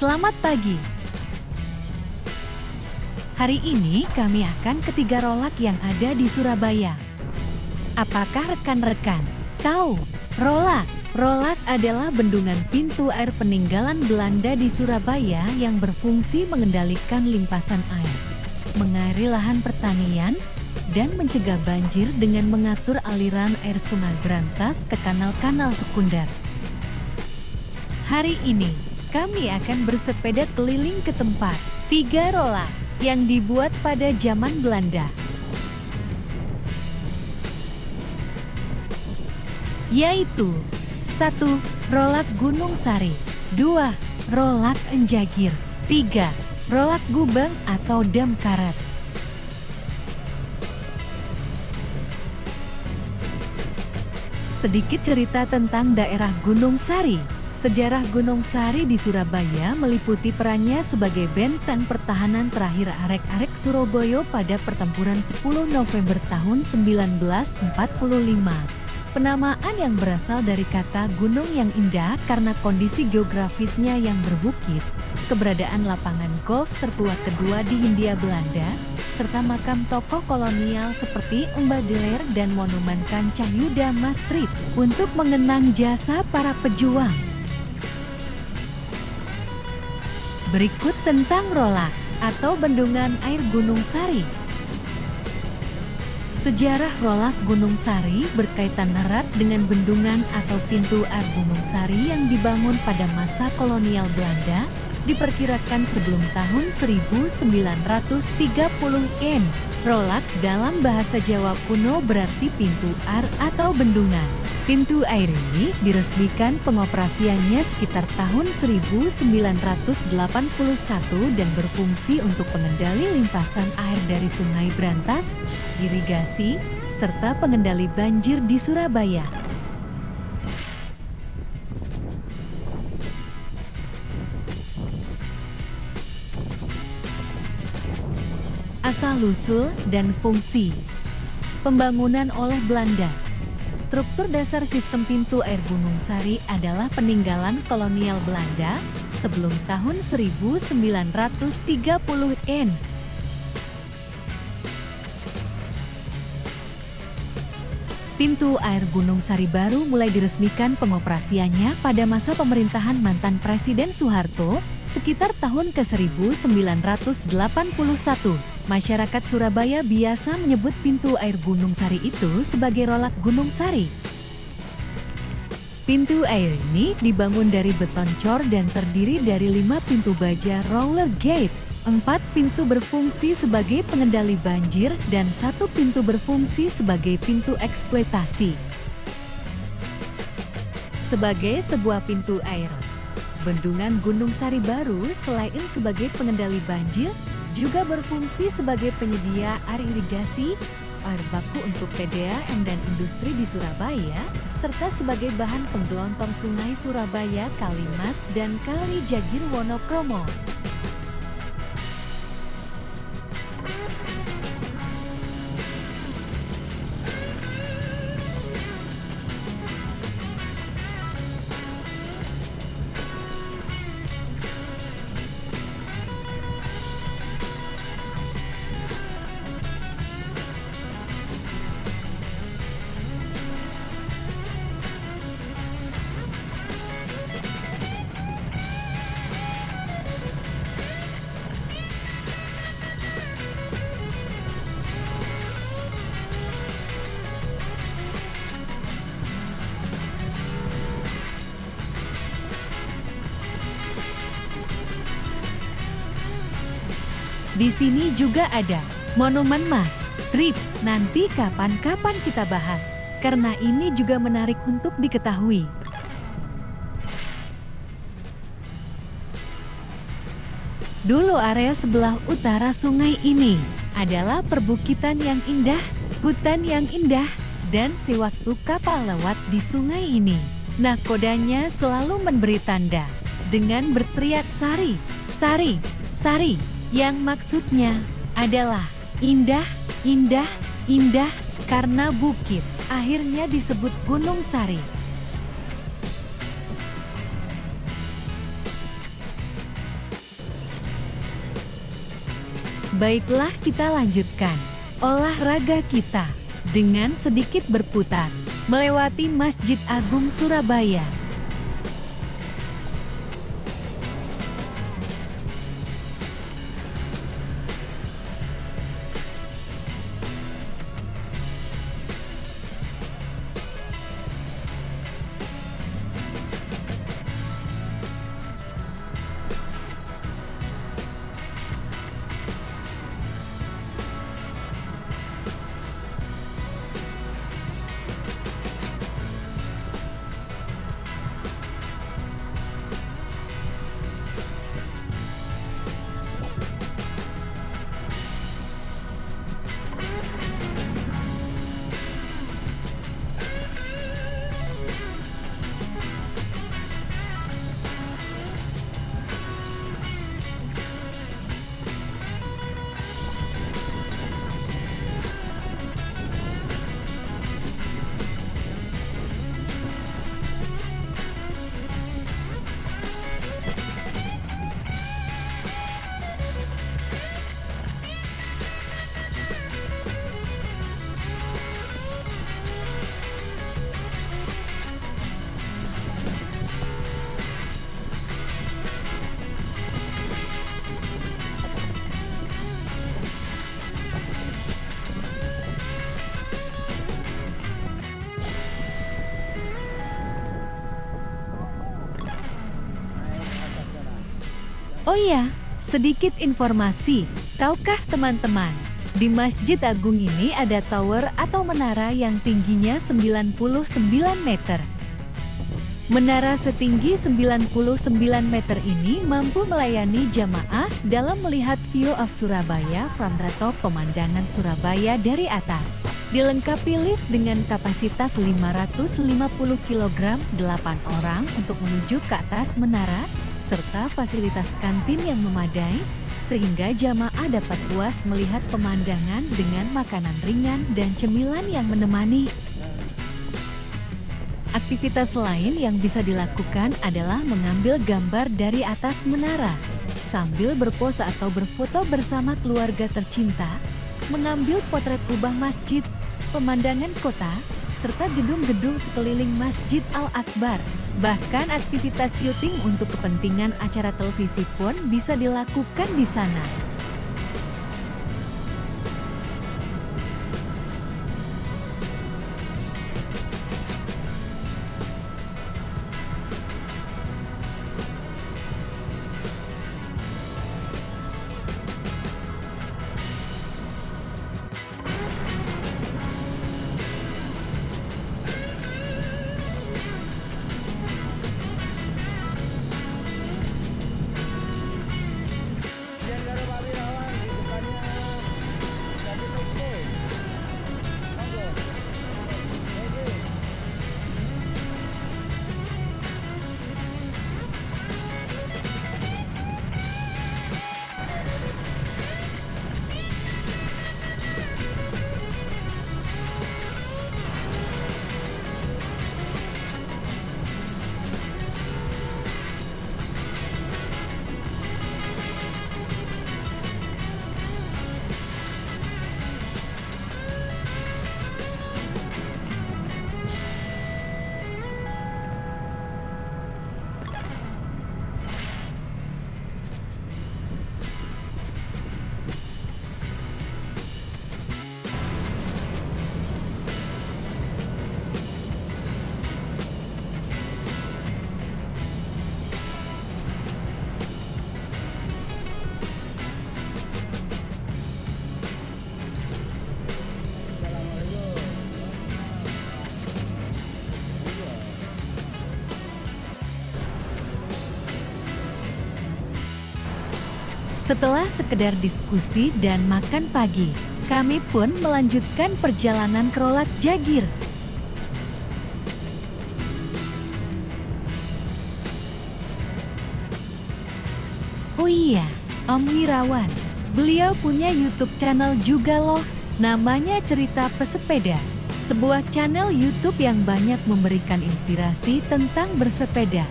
Selamat pagi. Hari ini kami akan ke 3 rolak yang ada di Surabaya. Apakah rekan-rekan tahu rolak? Rolak adalah bendungan pintu air peninggalan Belanda di Surabaya yang berfungsi mengendalikan limpasan air, mengairi lahan pertanian, dan mencegah banjir dengan mengatur aliran air Sungai Brantas ke kanal-kanal sekunder. Hari ini, kami akan bersepeda keliling ke tempat 3 rolak yang dibuat pada zaman Belanda, yaitu 1. Rolak Gunung Sari, 2. Rolak Enjagir, 3. Rolak Gubeng atau Dam Karet. Sedikit cerita tentang daerah Gunung Sari. Sejarah Gunung Sari di Surabaya meliputi perannya sebagai benteng pertahanan terakhir arek-arek Surabaya pada pertempuran 10 November tahun 1945. Penamaan yang berasal dari kata gunung yang indah karena kondisi geografisnya yang berbukit, keberadaan lapangan golf tertua kedua di Hindia Belanda, serta makam tokoh kolonial seperti Mbah Deler dan monumen Kancah Yuda Maastricht untuk mengenang jasa para pejuang. Berikut tentang rolak atau bendungan air Gunung Sari. Sejarah rolak Gunung Sari berkaitan erat dengan bendungan atau pintu air Gunung Sari yang dibangun pada masa kolonial Belanda, diperkirakan sebelum tahun 1930-an. Rolak dalam bahasa Jawa kuno berarti pintu air atau bendungan. Pintu air ini diresmikan pengoperasiannya sekitar tahun 1981 dan berfungsi untuk pengendali limpasan air dari Sungai Brantas, irigasi, serta pengendali banjir di Surabaya. Asal-usul dan fungsi pembangunan oleh Belanda. Struktur dasar sistem pintu air Gunung Sari adalah peninggalan kolonial Belanda sebelum tahun 1930-an. Pintu air Gunung Sari baru mulai diresmikan pengoperasiannya pada masa pemerintahan mantan Presiden Soeharto, sekitar tahun ke-1981. Masyarakat Surabaya biasa menyebut pintu air Gunung Sari itu sebagai rolak Gunung Sari. Pintu air ini dibangun dari beton cor dan terdiri dari 5 pintu baja roller gate, 4 pintu berfungsi sebagai pengendali banjir dan 1 pintu berfungsi sebagai pintu eksploitasi. Sebagai sebuah pintu air, bendungan Gunung Sari baru selain sebagai pengendali banjir, juga berfungsi sebagai penyedia air irigasi, air baku untuk PDAM dan industri di Surabaya, serta sebagai bahan penggelontor Sungai Surabaya, Kalimas, dan Kali Jagir Wonokromo. Di sini juga ada Monumen Maastricht. Nanti kapan-kapan kita bahas, karena ini juga menarik untuk diketahui. Dulu area sebelah utara sungai ini adalah perbukitan yang indah, hutan yang indah, dan sewaktu kapal lewat di sungai ini, nakodanya selalu memberi tanda dengan berteriak Sari, Sari, Sari, yang maksudnya adalah indah, indah, indah karena bukit. Akhirnya disebut Gunung Sari. Baiklah, kita lanjutkan olahraga kita dengan sedikit berputar melewati Masjid Agung Surabaya. Oh iya, sedikit informasi. Tahukah teman-teman, di Masjid Agung ini ada tower atau menara yang tingginya 99 meter. Menara setinggi 99 meter ini mampu melayani jamaah dalam melihat view of Surabaya from the top, pemandangan Surabaya dari atas. Dilengkapi lift dengan kapasitas 550 kg, 8 orang untuk menuju ke atas menara, serta fasilitas kantin yang memadai, sehingga jamaah dapat puas melihat pemandangan dengan makanan ringan dan cemilan yang menemani. Aktivitas lain yang bisa dilakukan adalah mengambil gambar dari atas menara, sambil berpose atau berfoto bersama keluarga tercinta, mengambil potret kubah masjid, pemandangan kota, serta gedung-gedung sekeliling Masjid Al-Akbar. Bahkan aktivitas syuting untuk kepentingan acara televisi pun bisa dilakukan di sana. Setelah sekedar diskusi dan makan pagi, kami pun melanjutkan perjalanan ke Rolak Jagir. Oh iya, Om Wirawan, beliau punya YouTube channel juga loh, namanya Cerita Pesepeda. Sebuah channel YouTube yang banyak memberikan inspirasi tentang bersepeda.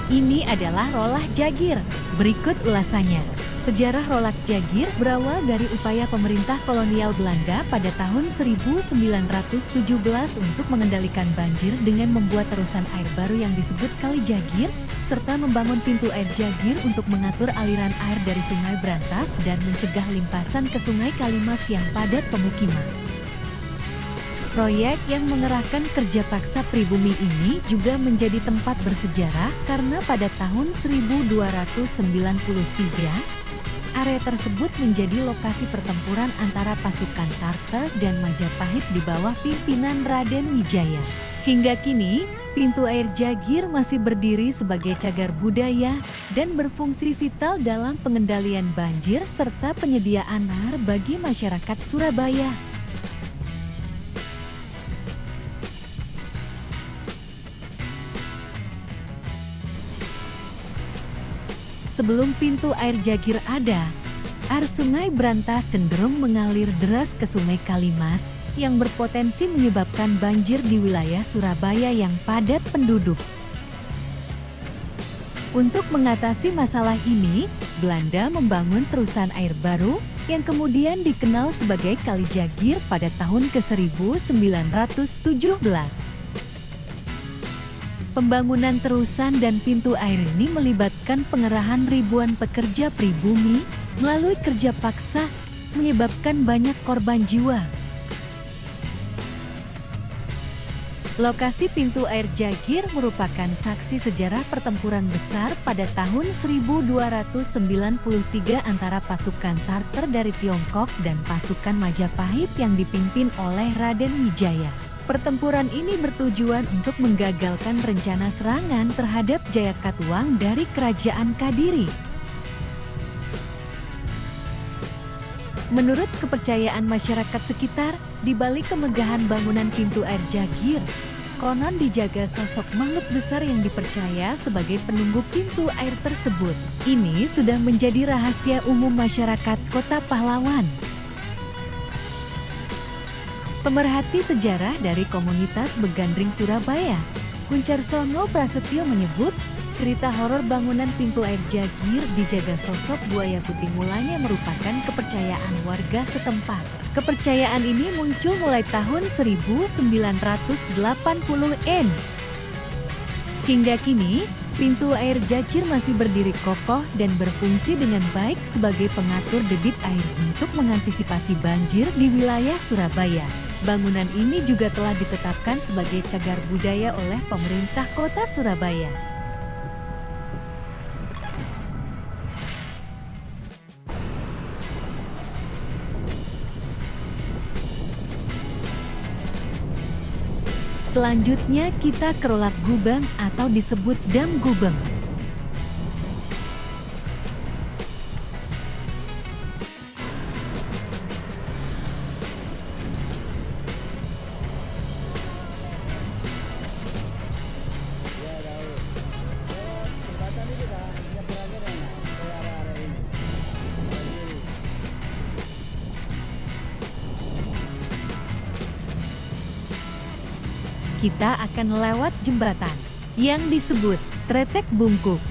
Ini adalah Rolak Jagir. Berikut ulasannya. Sejarah Rolak Jagir berawal dari upaya pemerintah kolonial Belanda pada tahun 1917 untuk mengendalikan banjir dengan membuat terusan air baru yang disebut Kali Jagir, serta membangun pintu air Jagir untuk mengatur aliran air dari Sungai Brantas dan mencegah limpasan ke Sungai Kalimas yang padat pemukiman. Proyek yang mengerahkan kerja paksa pribumi ini juga menjadi tempat bersejarah karena pada tahun 1293, area tersebut menjadi lokasi pertempuran antara pasukan Tartar dan Majapahit di bawah pimpinan Raden Wijaya. Hingga kini, pintu air Jagir masih berdiri sebagai cagar budaya dan berfungsi vital dalam pengendalian banjir serta penyediaan air bagi masyarakat Surabaya. Sebelum pintu air Jagir ada, air Sungai Brantas cenderung mengalir deras ke Sungai Kalimas yang berpotensi menyebabkan banjir di wilayah Surabaya yang padat penduduk. Untuk mengatasi masalah ini, Belanda membangun terusan air baru yang kemudian dikenal sebagai Kali Jagir pada tahun ke-1917. Pembangunan terusan dan pintu air ini melibatkan pengerahan ribuan pekerja pribumi melalui kerja paksa, menyebabkan banyak korban jiwa. Lokasi pintu air Jagir merupakan saksi sejarah pertempuran besar pada tahun 1293 antara pasukan Tartar dari Tiongkok dan pasukan Majapahit yang dipimpin oleh Raden Wijaya. Pertempuran ini bertujuan untuk menggagalkan rencana serangan terhadap Jayakatwang dari Kerajaan Kadiri. Menurut kepercayaan masyarakat sekitar, di balik kemegahan bangunan pintu air Jagir, konon dijaga sosok makhluk besar yang dipercaya sebagai penunggu pintu air tersebut. Ini sudah menjadi rahasia umum masyarakat Kota Pahlawan. Pemerhati sejarah dari komunitas Begandring Surabaya, Kuncarsono Prasetyo menyebut, cerita horor bangunan pintu air Jagir dijaga sosok buaya putih mulanya merupakan kepercayaan warga setempat. Kepercayaan ini muncul mulai tahun 1980-an. Hingga kini, pintu air Jagir masih berdiri kokoh dan berfungsi dengan baik sebagai pengatur debit air untuk mengantisipasi banjir di wilayah Surabaya. Bangunan ini juga telah ditetapkan sebagai cagar budaya oleh pemerintah Kota Surabaya. Selanjutnya kita ke Rolak Gubeng atau disebut Dam Gubeng. Kita akan lewat jembatan yang disebut Kretek Bungkuk.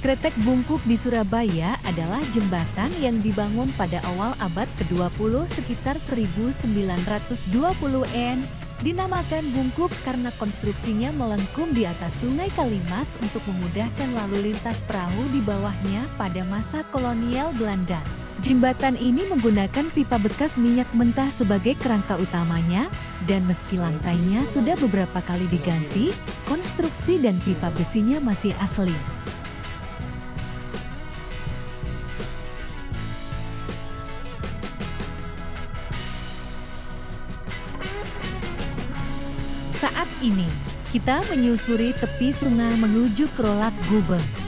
Kretek Bungkuk di Surabaya adalah jembatan yang dibangun pada awal abad ke-20 sekitar 1920-an. Dinamakan Bungkuk karena konstruksinya melengkung di atas Sungai Kalimas untuk memudahkan lalu lintas perahu di bawahnya pada masa kolonial Belanda. Jembatan ini menggunakan pipa bekas minyak mentah sebagai kerangka utamanya, dan meski lantainya sudah beberapa kali diganti, konstruksi dan pipa besinya masih asli. Saat ini, kita menyusuri tepi sungai menuju ke Rolak Gubeng.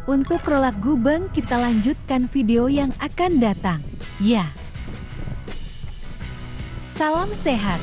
Untuk Rolak Gubeng kita lanjutkan video yang akan datang. Ya. Salam sehat.